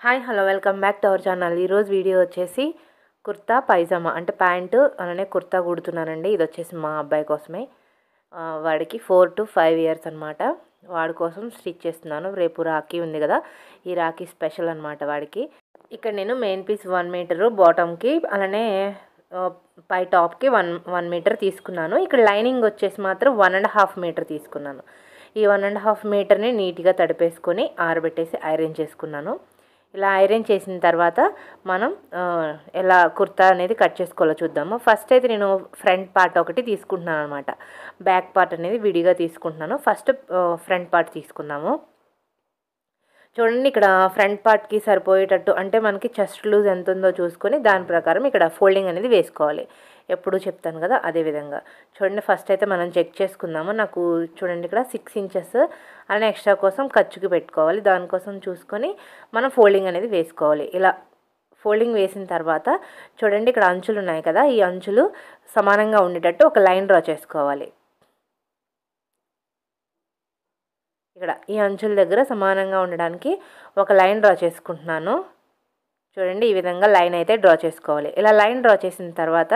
Hi hello welcome back to our channel. ఈరోజు video వచ్చేసి కుర్తా పైజామా అంటే ప్యాంటు అలానే కుర్తా కుడుతున్నానండి. ఇది వచ్చేసి మా అబ్బాయి కోసమే. వాడికి 4 to 5 years అనమాట. వాడి కోసం స్టిచ్ చేస్తున్నాను. రేపు రాఖీ ఉంది కదా, ఈ రాఖీ స్పెషల్ అనమాట వాడికి. ఇక్కడ నేను మెయిన్ పీస్ 1 మీటరు, బాటమ్కి అలానే పై టాప్కి 1 మీటర్ తీసుకున్నాను. ఇక్కడ లైనింగ్ వచ్చేసి మాత్రం 1.5 మీటర్ తీసుకున్నాను. ఈ 1.5 మీటర్ని నీట్గా తడిపేసుకొని ఆరబెట్టేసి ఐరన్ చేసుకున్నాను. ఇలా ఐరన్ చేసిన తర్వాత మనం ఎలా కుర్తా అనేది కట్ చేసుకోవాలో చూద్దాము. ఫస్ట్ అయితే నేను ఫ్రంట్ పార్ట్ ఒకటి తీసుకుంటున్నాను అనమాట. బ్యాక్ పార్ట్ అనేది విడిగా తీసుకుంటున్నాను. ఫస్ట్ ఫ్రంట్ పార్ట్ తీసుకున్నాము. చూడండి, ఇక్కడ ఫ్రంట్ పార్ట్కి సరిపోయేటట్టు అంటే మనకి చెస్ట్ లూజ్ ఎంత ఉందో చూసుకొని దాని ప్రకారం ఇక్కడ ఫోల్డింగ్ అనేది వేసుకోవాలి. ఎప్పుడు చెప్తాను కదా, అదేవిధంగా చూడండి. ఫస్ట్ అయితే మనం చెక్ చేసుకుందాము. నాకు చూడండి ఇక్కడ 6 inches అలానే ఎక్స్ట్రా కోసం ఖర్చుకి పెట్టుకోవాలి. దానికోసం చూసుకొని మనం ఫోల్డింగ్ అనేది వేసుకోవాలి. ఇలా ఫోల్డింగ్ వేసిన తర్వాత చూడండి, ఇక్కడ అంచులు ఉన్నాయి కదా, ఈ అంచులు సమానంగా ఉండేటట్టు ఒక లైన్ డ్రా చేసుకోవాలి. ఇక్కడ ఈ అంచుల దగ్గర సమానంగా ఉండడానికి ఒక లైన్ డ్రా చేసుకుంటున్నాను. చూడండి, ఈ విధంగా లైన్ అయితే డ్రా చేసుకోవాలి. ఇలా లైన్ డ్రా చేసిన తర్వాత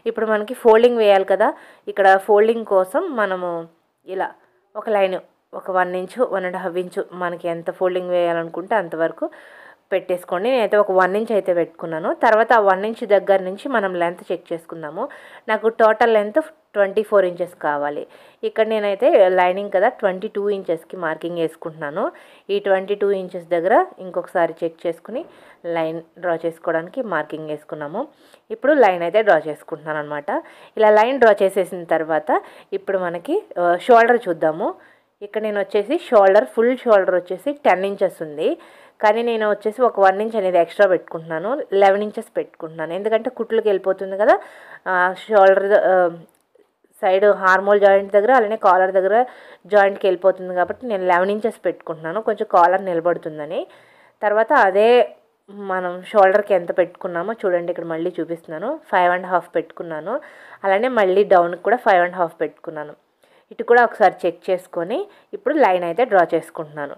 ఇప్పుడు మనకి ఫోల్డింగ్ వేయాలి కదా, ఇక్కడ ఫోల్డింగ్ కోసం మనము ఇలా ఒక లైన్ ఒక 1 inch 1.5 inch మనకి ఎంత ఫోల్డింగ్ వేయాలనుకుంటే అంతవరకు పెట్టేసుకోండి. నేనైతే ఒక 1 inch అయితే పెట్టుకున్నాను. తర్వాత ఆ 1 inch దగ్గర నుంచి మనం లెంత్ చెక్ చేసుకుందాము. నాకు టోటల్ లెంత్ 24 inches కావాలి. ఇక్కడ నేనైతే లైనింగ్ కదా 22 inchesకి మార్కింగ్ వేసుకుంటున్నాను. ఈ 22 inches దగ్గర ఇంకొకసారి చెక్ చేసుకుని లైన్ డ్రా చేసుకోవడానికి మార్కింగ్ వేసుకున్నాము. ఇప్పుడు లైన్ అయితే డ్రా చేసుకుంటున్నాను అనమాట. ఇలా లైన్ డ్రా చేసేసిన తర్వాత ఇప్పుడు మనకి షోల్డర్ చూద్దాము. ఇక్కడ నేను వచ్చేసి ఫుల్ షోల్డర్ వచ్చేసి 10 inches ఉంది. కానీ నేను వచ్చేసి ఒక 1 inch అనేది ఎక్స్ట్రా పెట్టుకుంటున్నాను. 11 inches పెట్టుకుంటున్నాను. ఎందుకంటే కుట్లకి వెళ్ళిపోతుంది కదా, షోల్డర్ సైడ్ హార్మోల్ జాయింట్ దగ్గర అలానే కాలర్ దగ్గర జాయింట్కి వెళ్ళిపోతుంది కాబట్టి నేను 11 inches పెట్టుకుంటున్నాను, కొంచెం కాలర్ నిలబడుతుందని. తర్వాత అదే మనం షోల్డర్కి ఎంత పెట్టుకున్నామో చూడండి, ఇక్కడ మళ్ళీ చూపిస్తున్నాను. 5.5 పెట్టుకున్నాను. అలానే మళ్ళీ డౌన్కి కూడా 5.5 పెట్టుకున్నాను. ఇటు కూడా ఒకసారి చెక్ చేసుకొని ఇప్పుడు లైన్ అయితే డ్రా చేసుకుంటున్నాను.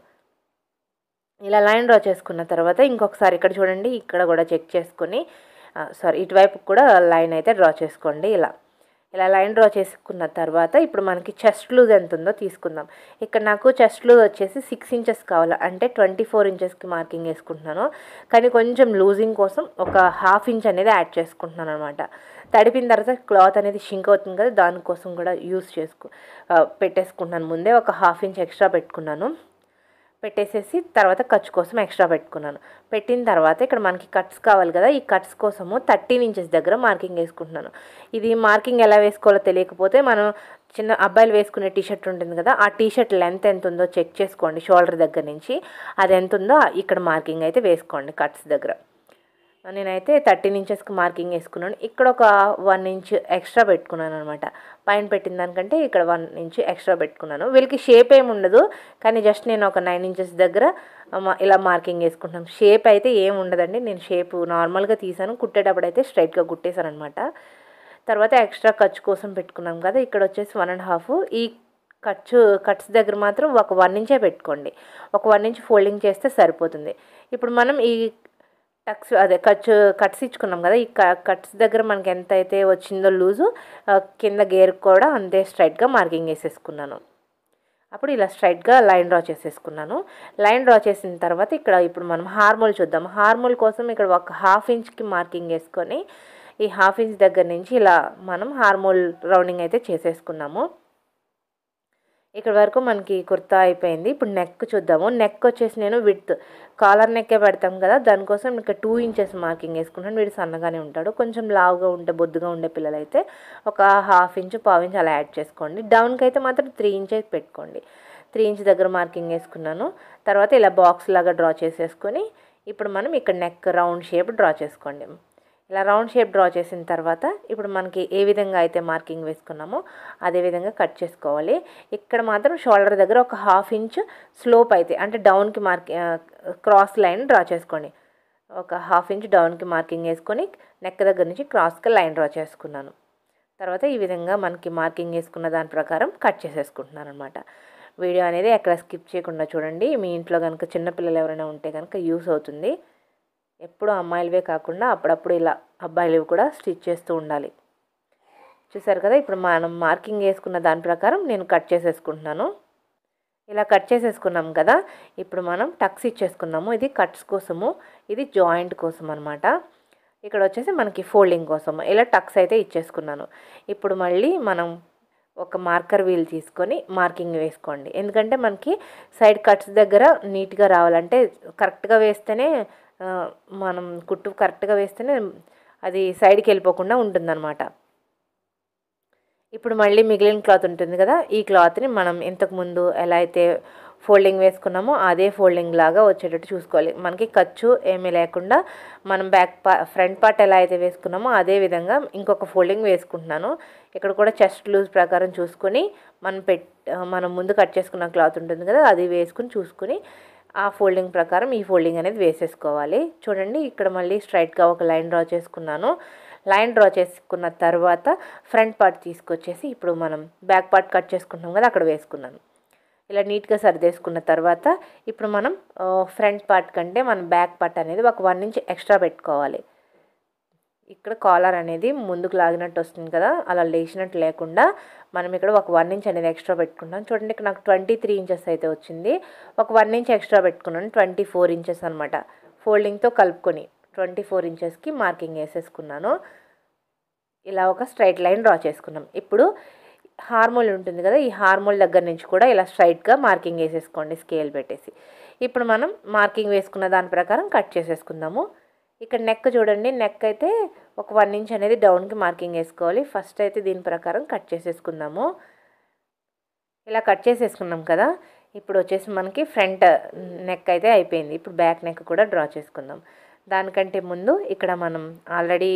ఇలా లైన్ డ్రా చేసుకున్న తర్వాత ఇంకొకసారి ఇక్కడ చూడండి, ఇక్కడ కూడా చెక్ చేసుకొని ఇటువైపు కూడా లైన్ అయితే డ్రా చేసుకోండి. ఇలా లైన్ డ్రా చేసుకున్న తర్వాత ఇప్పుడు మనకి చెస్ట్ లూజ్ ఎంత ఉందో తీసుకుందాం. ఇక్కడ నాకు చెస్ట్ లూజ్ వచ్చేసి 6 inches కావాలి, అంటే 24 inchesకి మార్కింగ్ వేసుకుంటున్నాను. కానీ కొంచెం లూజింగ్ కోసం ఒక 1/2 inch అనేది యాడ్ చేసుకుంటున్నాను అనమాట. తడిపిన తర్వాత క్లాత్ అనేది షింక్ అవుతుంది కదా, దానికోసం కూడా పెట్టేసుకుంటున్నాను. ముందే ఒక 1/2 inch ఎక్స్ట్రా పెట్టుకున్నాను. పెట్టేసేసి తర్వాత ఖర్చు కోసం ఎక్స్ట్రా పెట్టుకున్నాను. పెట్టిన తర్వాత ఇక్కడ మనకి కట్స్ కావాలి కదా, ఈ కట్స్ కోసము 13 inches దగ్గర మార్కింగ్ వేసుకుంటున్నాను. ఇది మార్కింగ్ ఎలా వేసుకోవాలో తెలియకపోతే మనం చిన్న అబ్బాయిలు వేసుకునే టీషర్ట్ ఉంటుంది కదా, ఆ టీషర్ట్ లెంత్ ఎంత ఉందో చెక్ చేసుకోండి. షోల్డర్ దగ్గర నుంచి అది ఎంత ఉందో ఇక్కడ మార్కింగ్ అయితే వేసుకోండి కట్స్ దగ్గర. నేనైతే 13 inchesకి మార్కింగ్ వేసుకున్నాను. ఇక్కడ ఒక 1 inch ఎక్స్ట్రా పెట్టుకున్నాను అనమాట. పైన పెట్టిన దానికంటే ఇక్కడ 1 inch ఎక్స్ట్రా పెట్టుకున్నాను. వీళ్ళకి షేప్ ఏమి ఉండదు, కానీ జస్ట్ నేను ఒక 9 inches దగ్గర ఇలా మార్కింగ్ వేసుకుంటున్నాను. షేప్ అయితే ఏమి ఉండదండి, నేను షేప్ నార్మల్గా తీసాను. కుట్టేటప్పుడు అయితే స్ట్రైట్గా కుట్టేశాను అనమాట. తర్వాత ఎక్స్ట్రా ఖర్చు కోసం పెట్టుకున్నాం కదా, ఇక్కడ వచ్చేసి 1.5. ఈ కట్స్ దగ్గర మాత్రం ఒక 1 inch పెట్టుకోండి. ఒక 1 inch ఫోల్డింగ్ చేస్తే సరిపోతుంది. ఇప్పుడు మనం ఈ కట్స్ ఇచ్చుకున్నాం కదా, ఈ కట్స్ దగ్గర మనకి ఎంత అయితే వచ్చిందో లూజు, కింద గేర్ కూడా అంతే స్ట్రైట్గా మార్కింగ్ వేసేసుకున్నాను. అప్పుడు ఇలా స్ట్రైట్గా లైన్ డ్రా చేసేసుకున్నాను. లైన్ డ్రా చేసిన తర్వాత ఇప్పుడు మనం హార్మోల్ చూద్దాం. హార్మోల్ కోసం ఇక్కడ ఒక 1/2 inchకి మార్కింగ్ వేసుకొని ఈ 1/2 inch దగ్గర నుంచి ఇలా మనం హార్మోల్ రౌండింగ్ అయితే చేసేసుకున్నాము. ఇక్కడ వరకు మనకి కుర్తా అయిపోయింది. ఇప్పుడు నెక్ చూద్దాము. నెక్ వచ్చేసి నేను కాలర్ నెక్కే పెడతాం కదా, దానికోసం ఇక్కడ 2 inches మార్కింగ్ వేసుకుంటాను. వీడు సన్నగానే ఉంటాడు. కొంచెం లావుగా ఉంటే బొద్దుగా ఉండే పిల్లలైతే ఒక 1/2 inch 1/4 inch అలా యాడ్ చేసుకోండి. డౌన్కి అయితే మాత్రం 3 inches పెట్టుకోండి. 3 inch దగ్గర మార్కింగ్ వేసుకున్నాను. తర్వాత ఇలా బాక్స్ లాగా డ్రా చేసేసుకొని ఇప్పుడు మనం ఇక్కడ నెక్ రౌండ్ షేప్ డ్రా చేసుకోండి. ఇలా రౌండ్ షేప్ డ్రా చేసిన తర్వాత ఇప్పుడు మనకి ఏ విధంగా అయితే మార్కింగ్ వేసుకున్నామో అదే విధంగా కట్ చేసుకోవాలి. ఇక్కడ మాత్రం షోల్డర్ దగ్గర ఒక 1/2 inch స్లోప్ అయితే అంటే డౌన్కి క్రాస్ లైన్ డ్రా చేసుకోండి. ఒక 1/2 inch డౌన్కి మార్కింగ్ వేసుకొని నెక్ దగ్గర నుంచి క్రాస్గా లైన్ డ్రా చేసుకున్నాను. తర్వాత ఈ విధంగా మనకి మార్కింగ్ వేసుకున్న దాని ప్రకారం కట్ చేసేసుకుంటున్నాను అనమాట. వీడియో అనేది ఎక్కడ స్కిప్ చేయకుండా చూడండి. మీ ఇంట్లో కనుక చిన్నపిల్లలు ఎవరైనా ఉంటే కనుక యూస్ అవుతుంది. ఎప్పుడు అమ్మాయిలవే కాకుండా అప్పుడప్పుడు ఇలా అబ్బాయిలవి కూడా స్టిచ్ చేస్తూ ఉండాలి. చూసారు కదా, ఇప్పుడు మనం మార్కింగ్ వేసుకున్న దాని ప్రకారం నేను కట్ చేసేసుకుంటున్నాను. ఇలా కట్ చేసేసుకున్నాం కదా, ఇప్పుడు మనం టక్స్ ఇచ్చేసుకుందాము. ఇది కట్స్ కోసము, ఇది జాయింట్ కోసం అనమాట. ఇక్కడ వచ్చేసి మనకి ఫోల్డింగ్ కోసం ఇలా టక్స్ అయితే ఇచ్చేసుకున్నాను. ఇప్పుడు మళ్ళీ మనం ఒక మార్కర్ వీల్ తీసుకొని మార్కింగ్ వేసుకోండి. ఎందుకంటే మనకి సైడ్ కట్స్ దగ్గర నీట్గా రావాలంటే కరెక్ట్గా వేస్తేనే మనం కుట్టు కరెక్ట్గా వేస్తేనే అది సైడ్కి వెళ్ళిపోకుండా ఉంటుందన్నమాట. ఇప్పుడు మళ్ళీ మిగిలిన క్లాత్ ఉంటుంది కదా, ఈ క్లాత్ని మనం ఇంతకుముందు ఎలా అయితే ఫోల్డింగ్ వేసుకున్నామో అదే ఫోల్డింగ్ లాగా వచ్చేటట్టు చూసుకోవాలి. మనకి ఖర్చు ఏమీ లేకుండా మనం ఫ్రంట్ పార్ట్ ఎలా అయితే వేసుకున్నామో అదే విధంగా ఇంకొక ఫోల్డింగ్ వేసుకుంటున్నాను. ఇక్కడ కూడా చెస్ట్ లూజ్ ప్రకారం చూసుకొని మనం ముందు కట్ చేసుకున్న క్లాత్ ఉంటుంది కదా, అది వేసుకుని చూసుకుని ఆ ఫోల్డింగ్ ప్రకారం ఈ ఫోల్డింగ్ అనేది వేసేసుకోవాలి. చూడండి, ఇక్కడ మళ్ళీ స్ట్రైట్గా ఒక లైన్ డ్రా చేసుకున్నాను. లైన్ డ్రా చేసుకున్న తర్వాత ఫ్రంట్ పార్ట్ తీసుకొచ్చేసి ఇప్పుడు మనం బ్యాక్ పార్ట్ కట్ చేసుకుంటాం కదా, అక్కడ వేసుకున్నాను. ఇలా నీట్గా సర్దేసుకున్న తర్వాత ఇప్పుడు మనం ఫ్రంట్ పార్ట్ కంటే మన బ్యాక్ పార్ట్ అనేది ఒక 1 ఇంచ్ ఎక్స్ట్రా పెట్టుకోవాలి. ఇక్కడ కాలర్ అనేది ముందుకు లాగినట్టు వస్తుంది కదా, అలా లేచినట్టు లేకుండా మనం ఇక్కడ ఒక 1 ఇంచ్ అనేది ఎక్స్ట్రా పెట్టుకుంటాం. చూడండి, ఇక్కడ నాకు 23 ఇంచెస్ అయితే వచ్చింది. ఒక 1 ఇంచ్ ఎక్స్ట్రా పెట్టుకున్నాను, 24 ఇంచెస్ అనమాట. ఫోల్డింగ్తో కలుపుకొని 24 ఇంచెస్కి మార్కింగ్ వేసేసుకున్నాను. ఇలా ఒక స్ట్రైట్ లైన్ డ్రా చేసుకున్నాం. ఇప్పుడు హార్మోల్ ఉంటుంది కదా, ఈ హార్మోల్ దగ్గర నుంచి కూడా ఇలా స్ట్రైట్గా మార్కింగ్ వేసేసుకోండి స్కేల్ పెట్టేసి. ఇప్పుడు మనం మార్కింగ్ వేసుకున్న దాని ప్రకారం కట్ చేసేసుకుందాము. ఇక్కడ నెక్ చూడండి, నెక్ అయితే ఒక 1 ఇంచ్ అనేది డౌన్కి మార్కింగ్ వేసుకోవాలి. ఫస్ట్ అయితే దీని ప్రకారం కట్ చేసేసుకుందాము. ఇలా కట్ చేసేసుకున్నాం కదా, ఇప్పుడు వచ్చేసి మనకి ఫ్రంట్ నెక్ అయితే అయిపోయింది. ఇప్పుడు బ్యాక్ నెక్ కూడా డ్రా చేసుకుందాం. దానికంటే ముందు ఇక్కడ మనం ఆల్రెడీ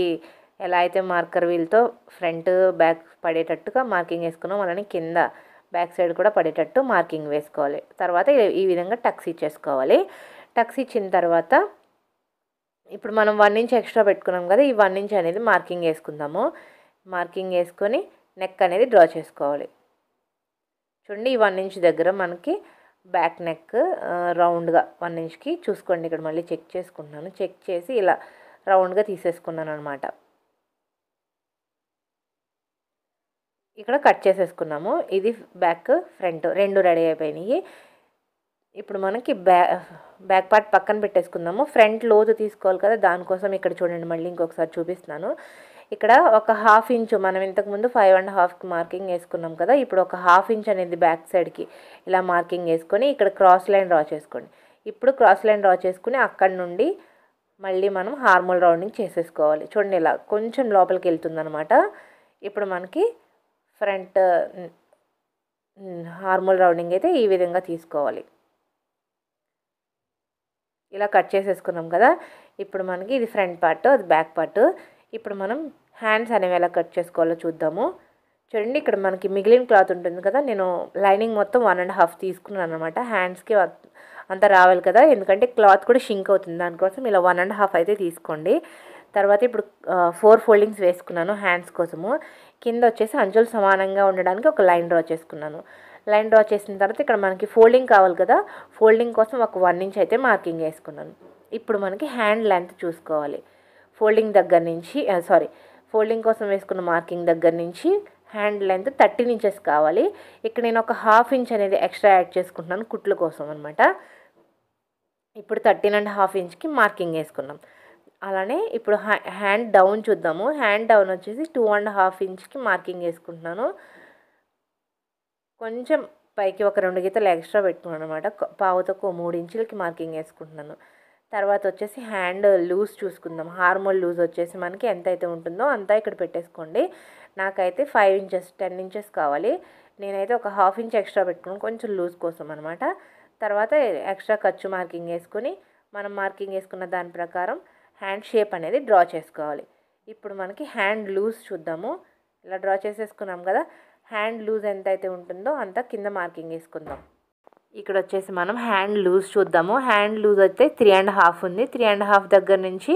ఎలా అయితే మార్కర్ వీల్తో ఫ్రంట్ బ్యాక్ పడేటట్టుగా మార్కింగ్ వేసుకున్నాం, అలానే కింద బ్యాక్ సైడ్ కూడా పడేటట్టు మార్కింగ్ వేసుకోవాలి. తర్వాత ఈ విధంగా టక్స్ ఇచ్చేసుకోవాలి. టక్స్ ఇచ్చిన తర్వాత ఇప్పుడు మనం 1 ఇంచ్ ఎక్స్ట్రా పెట్టుకున్నాం కదా, ఈ 1 ఇంచ్ అనేది మార్కింగ్ వేసుకుందాము. మార్కింగ్ వేసుకొని నెక్ అనేది డ్రా చేసుకోవాలి. చూడండి, ఈ 1 ఇంచ్ దగ్గర మనకి బ్యాక్ నెక్ రౌండ్గా 1 ఇంచ్కి చూసుకోండి. ఇక్కడ మళ్ళీ చెక్ చేసుకుంటున్నాను. చెక్ చేసి ఇలా రౌండ్గా తీసేసుకున్నాను అనమాట. ఇక్కడ కట్ చేసేసుకున్నాము. ఇది బ్యాక్ ఫ్రంట్ రెండు రెడీ అయిపోయినాయి. ఇప్పుడు మనకి బ్యాక్ పార్ట్ పక్కన పెట్టేసుకుందాము. ఫ్రంట్ లోతు తీసుకోవాలి కదా, దానికోసం ఇక్కడ చూడండి మళ్ళీ ఇంకొకసారి చూపిస్తున్నాను. ఇక్కడ ఒక 1/2 ఇంచ్ మనం ఇంతకుముందు 5.5కి మార్కింగ్ వేసుకున్నాం కదా, ఇప్పుడు ఒక 1/2 ఇంచ్ అనేది బ్యాక్ సైడ్కి ఇలా మార్కింగ్ వేసుకొని ఇక్కడ క్రాస్ లైన్ డ్రా చేసుకోండి. ఇప్పుడు క్రాస్ లైన్ డ్రా చేసుకుని అక్కడి నుండి మళ్ళీ మనం హార్మోల్ రౌండింగ్ చేసేసుకోవాలి. చూడండి, ఇలా కొంచెం లోపలికి వెళ్తుందనమాట. ఇప్పుడు మనకి ఫ్రంట్ హార్మోల్ రౌండింగ్ అయితే ఈ విధంగా తీసుకోవాలి. ఇలా కట్ చేసేసుకున్నాం కదా, ఇప్పుడు మనకి ఇది ఫ్రంట్ పార్ట్, అది బ్యాక్ పార్ట్. ఇప్పుడు మనం హ్యాండ్స్ అనేవి ఎలా కట్ చేసుకోవాలో చూద్దాము. చూడండి, ఇక్కడ మనకి మిగిలిన క్లాత్ ఉంటుంది కదా, నేను లైనింగ్ మొత్తం 1.5 తీసుకున్నాను అనమాట. హ్యాండ్స్కి అంతా రావాలి కదా, ఎందుకంటే క్లాత్ కూడా షింక్ అవుతుంది, దానికోసం ఇలా 1.5 అయితే తీసుకోండి. తర్వాత ఇప్పుడు 4 ఫోల్డింగ్స్ వేసుకున్నాను హ్యాండ్స్ కోసము. కింద వచ్చేసి అంచులు సమానంగా ఉండడానికి ఒక లైన్ డ్రా చేసుకున్నాను. లైన్ డ్రా చేసిన తర్వాత ఇక్కడ మనకి ఫోల్డింగ్ కావాలి కదా, ఫోల్డింగ్ కోసం ఒక 1 ఇంచ్ అయితే మార్కింగ్ వేసుకున్నాను. ఇప్పుడు మనకి హ్యాండ్ లెంత్ చూసుకోవాలి. ఫోల్డింగ్ దగ్గర నుంచి ఫోల్డింగ్ కోసం వేసుకున్న మార్కింగ్ దగ్గర నుంచి హ్యాండ్ లెంత్ 13 ఇంచెస్ కావాలి. ఇక్కడ నేను ఒక 1/2 ఇంచ్ అనేది ఎక్స్ట్రా యాడ్ చేసుకుంటున్నాను కుట్ల కోసం అనమాట. ఇప్పుడు 13.5 ఇంచ్కి మార్కింగ్ వేసుకున్నాం. అలానే ఇప్పుడు హ్యాండ్ డౌన్ చూద్దాము. హ్యాండ్ డౌన్ వచ్చేసి 2.5 ఇంచ్కి మార్కింగ్ వేసుకుంటున్నాను. కొంచెం పైకి ఒక 2 గీతలు ఎక్స్ట్రా పెట్టుకున్నాను అనమాట. పావుతకు 3 ఇంచులకి మార్కింగ్ వేసుకుంటున్నాను. తర్వాత వచ్చేసి హ్యాండ్ లూజ్ చూసుకుందాం. హార్మోల్ లూజ్ వచ్చేసి మనకి ఎంత అయితే ఉంటుందో అంతా ఇక్కడ పెట్టేసుకోండి. నాకైతే 5 ఇంచెస్ 10 ఇంచెస్ కావాలి. నేనైతే ఒక 1/2 ఇంచ్ ఎక్స్ట్రా పెట్టుకున్నాను కొంచెం లూజ్ కోసం అనమాట. తర్వాత ఎక్స్ట్రా ఖర్చు మార్కింగ్ వేసుకొని మనం మార్కింగ్ వేసుకున్న దాని ప్రకారం హ్యాండ్ షేప్ అనేది డ్రా చేసుకోవాలి. ఇప్పుడు మనకి హ్యాండ్ లూజ్ చూద్దాము. ఇలా డ్రా చేసేసుకున్నాం కదా, హ్యాండ్ లూజ్ ఎంత అయితే ఉంటుందో అంతా కింద మార్కింగ్ వేసుకుందాం. ఇక్కడ వచ్చేసి మనం హ్యాండ్ లూజ్ చూద్దాము. హ్యాండ్ లూజ్ అయితే 3.5 ఉంది. 3.5 దగ్గర నుంచి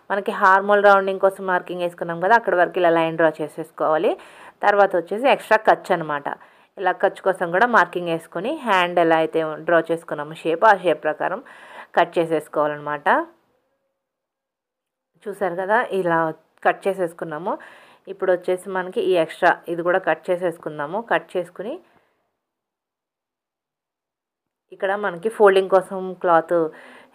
మనకి హార్మోల్ రౌండింగ్ కోసం మార్కింగ్ వేసుకున్నాం కదా, అక్కడ వరకు ఇలా లైన్ డ్రా చేసేసుకోవాలి. తర్వాత వచ్చేసి ఎక్స్ట్రా ఖర్చు అనమాట. ఇలా ఖర్చు కోసం కూడా మార్కింగ్ వేసుకొని హ్యాండ్ ఎలా అయితే డ్రా చేసుకున్నామో షేప్ ఆ షేప్ ప్రకారం కట్ చేసేసుకోవాలన్నమాట. చూసారు కదా, ఇలా కట్ చేసేసుకున్నాము. ఇప్పుడు వచ్చేసి మనకి ఈ ఎక్స్ట్రా ఇది కూడా కట్ చేసేసుకుందాము. కట్ చేసుకుని ఇక్కడ మనకి ఫోల్డింగ్ కోసం క్లాత్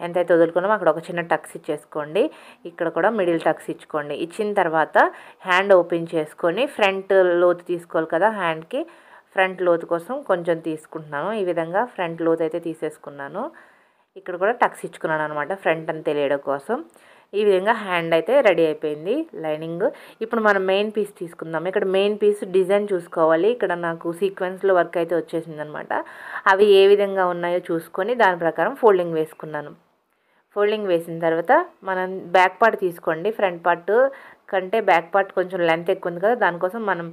ఎంతైతే వదులుకున్నామో అక్కడ ఒక చిన్న టక్స్ ఇచ్చేసుకోండి. ఇక్కడ కూడా మిడిల్ టక్స్ ఇచ్చుకోండి. ఇచ్చిన తర్వాత హ్యాండ్ ఓపెన్ చేసుకొని ఫ్రంట్ లోతు తీసుకోవాలి కదా, హ్యాండ్కి ఫ్రంట్ లోతు కోసం కొంచెం తీసుకుంటున్నాను. ఈ విధంగా ఫ్రంట్ లోతు అయితే తీసేసుకున్నాను. ఇక్కడ కూడా టక్స్ ఇచ్చుకున్నాను అనమాట, ఫ్రంట్ అని తెలియడం కోసం. ఈ విధంగా హ్యాండ్ అయితే రెడీ అయిపోయింది లైనింగ్. ఇప్పుడు మనం మెయిన్ పీస్ తీసుకుందాం. ఇక్కడ మెయిన్ పీస్ డిజైన్ చూసుకోవాలి. ఇక్కడ నాకు సీక్వెన్స్లో వర్క్ అయితే వచ్చేసింది అనమాట. అవి ఏ విధంగా ఉన్నాయో చూసుకొని దాని ప్రకారం ఫోల్డింగ్ వేసుకున్నాను. ఫోల్డింగ్ వేసిన తర్వాత మనం బ్యాక్ పార్ట్ తీసుకోండి. ఫ్రంట్ పార్ట్ కంటే బ్యాక్ పార్ట్ కొంచెం లెంత్ ఎక్కువ ఉంది కదా, దానికోసం మనం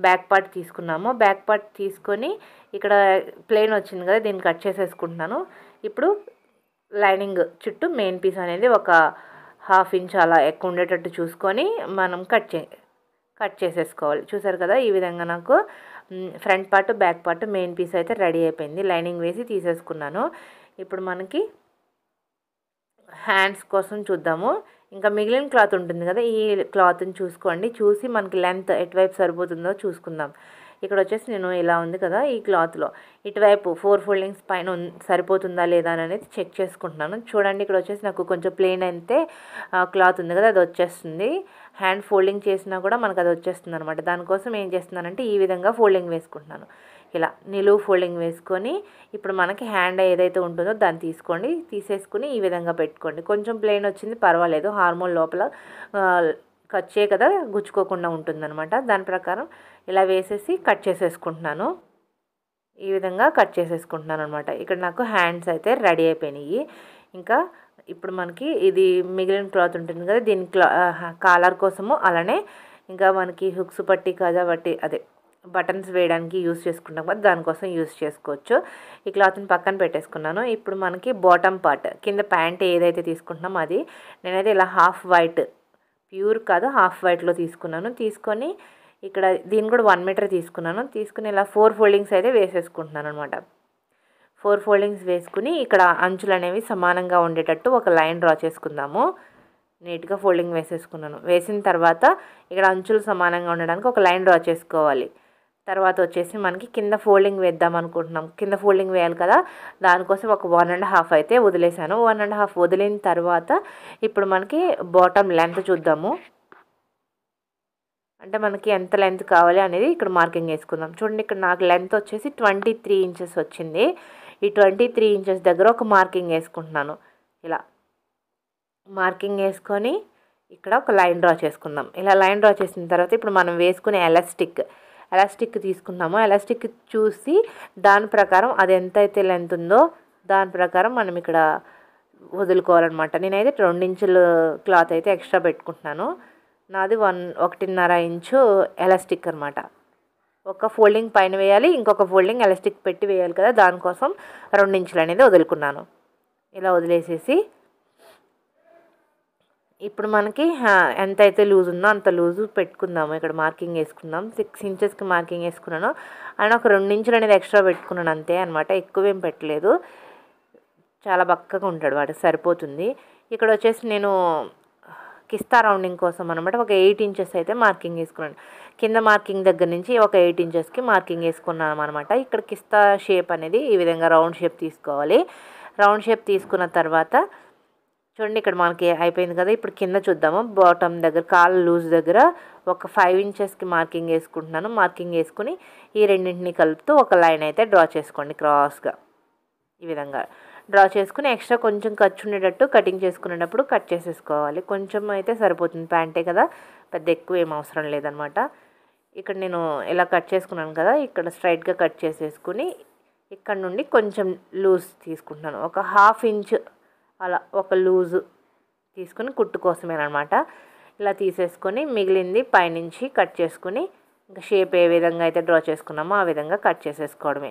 బ్యాక్ పార్ట్ తీసుకున్నాము. బ్యాక్ పార్ట్ తీసుకొని ఇక్కడ ప్లెయిన్ వచ్చింది కదా, దీన్ని కట్ చేసేసుకుంటున్నాను. ఇప్పుడు లైనింగ్ చుట్టూ మెయిన్ పీస్ అనేది ఒక 1/2 ఇంచ్ అలా ఎక్కువ ఉండేటట్టు చూసుకొని మనం కట్ చేసేసుకోవాలి. చూసారు కదా, ఈ విధంగా నాకు front part back part main piece అయితే రెడీ అయిపోయింది. లైనింగ్ వేసి తీసేసుకున్నాను. ఇప్పుడు మనకి హ్యాండ్స్ కోసం చూద్దాము. ఇంకా మిగిలిన క్లాత్ ఉంటుంది కదా, ఈ క్లాత్ని చూసుకోండి. చూసి మనకి లెంత్ ఎటువైపు సరిపోతుందో చూసుకుందాం. ఇక్కడ వచ్చేసి నేను ఇలా ఉంది కదా, ఈ క్లాత్లో ఇటువైపు 4 ఫోల్డింగ్స్ పైన సరిపోతుందా లేదా అనేది చెక్ చేసుకుంటున్నాను. చూడండి, ఇక్కడ వచ్చేసి నాకు కొంచెం ప్లెయిన్ అయితే క్లాత్ ఉంది కదా, అది వచ్చేస్తుంది. హ్యాండ్ ఫోల్డింగ్ చేసినా కూడా మనకు అది వచ్చేస్తుంది అనమాట. దానికోసం ఏం చేస్తున్నానంటే ఈ విధంగా ఫోల్డింగ్ వేసుకుంటున్నాను. ఇలా నిలువు ఫోల్డింగ్ వేసుకొని ఇప్పుడు మనకి హ్యాండ్ ఏదైతే ఉంటుందో దాన్ని తీసేసుకుని ఈ విధంగా పెట్టుకోండి. కొంచెం ప్లెయిన్ వచ్చింది పర్వాలేదు, హార్మోన్ లోపల కచ్చే కదా గుచ్చుకోకుండా ఉంటుందన్నమాట. దాని ప్రకారం ఇలా వేసేసి కట్ చేసేసుకుంటున్నాను. ఈ విధంగా కట్ చేసేసుకుంటున్నాను అనమాట. ఇక్కడ నాకు హ్యాండ్స్ అయితే రెడీ అయిపోయినాయి. ఇంకా ఇప్పుడు మనకి ఇది మిగిలిన క్లాత్ ఉంటుంది కదా, దీని కాలర్ కోసము అలానే ఇంకా మనకి హుక్స్ పట్టి కాజా పట్టి అదే బటన్స్ వేయడానికి యూస్ చేసుకుంటాం కదా, దానికోసం యూస్ చేసుకోవచ్చు. ఈ క్లాత్ని పక్కన పెట్టేసుకున్నాను. ఇప్పుడు మనకి బాటమ్ పార్ట్ కింద ప్యాంట్ ఏదైతే తీసుకుంటున్నామో అది నేనైతే ఇలా హాఫ్ వైట్, ప్యూర్ కాదు హాఫ్ వైట్లో తీసుకున్నాను. తీసుకొని ఇక్కడ దీన్ని కూడా 1 మీటర్ తీసుకున్నాను. తీసుకుని ఇలా 4 ఫోల్డింగ్స్ అయితే వేసేసుకుంటున్నాను అనమాట. 4 ఫోల్డింగ్స్ వేసుకుని ఇక్కడ అంచులు అనేవి సమానంగా ఉండేటట్టు ఒక లైన్ డ్రా చేసుకుందాము. నీట్గా ఫోల్డింగ్ వేసేసుకున్నాను. వేసిన తర్వాత ఇక్కడ అంచులు సమానంగా ఉండడానికి ఒక లైన్ డ్రా చేసుకోవాలి. తర్వాత వచ్చేసి మనకి కింద ఫోల్డింగ్ వేద్దాం అనుకుంటున్నాం. కింద ఫోల్డింగ్ వేయాలి కదా, దానికోసం ఒక 1.5 అయితే వదిలేసాను. 1.5 వదిలిన తర్వాత ఇప్పుడు మనకి బాటమ్ లెంత్ చూద్దాము. అంటే మనకి ఎంత లెంత్ కావాలి అనేది ఇక్కడ మార్కింగ్ వేసుకుందాం. చూడండి, ఇక్కడ నాకు లెంత్ వచ్చేసి 23 ఇంచెస్ వచ్చింది. ఈ 23 ఇంచెస్ దగ్గర ఒక మార్కింగ్ వేసుకుంటున్నాను. ఇలా మార్కింగ్ వేసుకొని ఇక్కడ ఒక లైన్ డ్రా చేసుకుందాం. ఇలా లైన్ డ్రా చేసిన తర్వాత ఇప్పుడు మనం వేసుకునే ఎలాస్టిక్ తీసుకున్నాము. ఎలాస్టిక్ చూసి దాని ప్రకారం అది ఎంతైతే లెంత్ ఉందో దాని ప్రకారం మనం ఇక్కడ వదులుకోవాలన్నమాట. నేనైతే 2 ఇంచుల క్లాత్ అయితే ఎక్స్ట్రా పెట్టుకుంటున్నాను. నాది 1.5 ఇంచు ఎలాస్టిక్ అనమాట. ఒక ఫోల్డింగ్ పైన వేయాలి, ఇంకొక ఫోల్డింగ్ ఎలాస్టిక్ పెట్టి వేయాలి కదా, దానికోసం 2 ఇంచులు అనేది వదులుకున్నాను. ఇలా వదిలేసేసి ఇప్పుడు మనకి ఎంతైతే లూజ్ ఉందో అంత లూజు పెట్టుకుందాము. ఇక్కడ మార్కింగ్ వేసుకుందాం. 6 ఇంచెస్కి మార్కింగ్ వేసుకున్నాను. అండ్ ఒక 2 ఇంచులు అనేది ఎక్స్ట్రా పెట్టుకున్నాను అంతే అనమాట. ఎక్కువేం పెట్టలేదు. చాలా బక్కగా ఉంటాడు వాడు, సరిపోతుంది. ఇక్కడ వచ్చేసి నేను కిస్తా రౌండింగ్ కోసం అనమాట ఒక 8 ఇంచెస్ అయితే మార్కింగ్ వేసుకున్నాను. కింద మార్కింగ్ దగ్గర నుంచి ఒక 8 ఇంచెస్కి మార్కింగ్ వేసుకున్నాను అనమాట. ఇక్కడ కిస్తా షేప్ అనేది ఈ విధంగా రౌండ్ షేప్ తీసుకోవాలి. రౌండ్ షేప్ తీసుకున్న తర్వాత చూడండి, ఇక్కడ మనకి అయిపోయింది కదా. ఇప్పుడు కింద చూద్దాము. బాటమ్ దగ్గర కాళ్ళ లూజ్ దగ్గర ఒక 5 ఇంచెస్కి మార్కింగ్ వేసుకుంటున్నాను. మార్కింగ్ వేసుకుని ఈ రెండింటిని కలుపుతూ ఒక లైన్ అయితే డ్రా చేసుకోండి క్రాస్గా. ఈ విధంగా డ్రా చేసుకుని ఎక్స్ట్రా కొంచెం ఖర్చు ఉండేటట్టు కటింగ్ చేసుకునేటప్పుడు కట్ చేసేసుకోవాలి. కొంచెం అయితే సరిపోతుంది, ప్యాంటే కదా, పెద్ద ఎక్కువ ఏం అవసరం లేదనమాట. ఇక్కడ నేను ఇలా కట్ చేసుకున్నాను కదా, ఇక్కడ స్ట్రైట్గా కట్ చేసేసుకుని ఇక్కడ నుండి కొంచెం లూజ్ తీసుకుంటున్నాను. ఒక 1/2 ఇంచ్ అలా ఒక లూజు తీసుకుని కుట్టు కోసమేనమాట. ఇలా తీసేసుకొని మిగిలింది పైనుంచి కట్ చేసుకుని ఇంకా షేప్ ఏ విధంగా అయితే డ్రా చేసుకున్నామో ఆ విధంగా కట్ చేసేసుకోవడమే.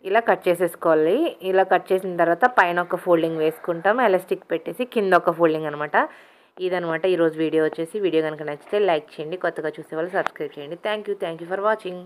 ఇలా కట్ చేసేసుకోవాలి. ఇలా కట్ చేసిన తర్వాత పైన ఒక ఫోల్డింగ్ వేసుకుంటాం, ఎలాస్టిక్ పెట్టేసి కింద ఒక ఫోల్డింగ్ అనమాట. ఇదనమాట ఈరోజు వీడియో వచ్చేసి. వీడియో కనుక నచ్చితే లైక్ చేయండి, కొత్తగా చూసే వాళ్ళు సబ్స్క్రైబ్ చేయండి. Thank you for watching.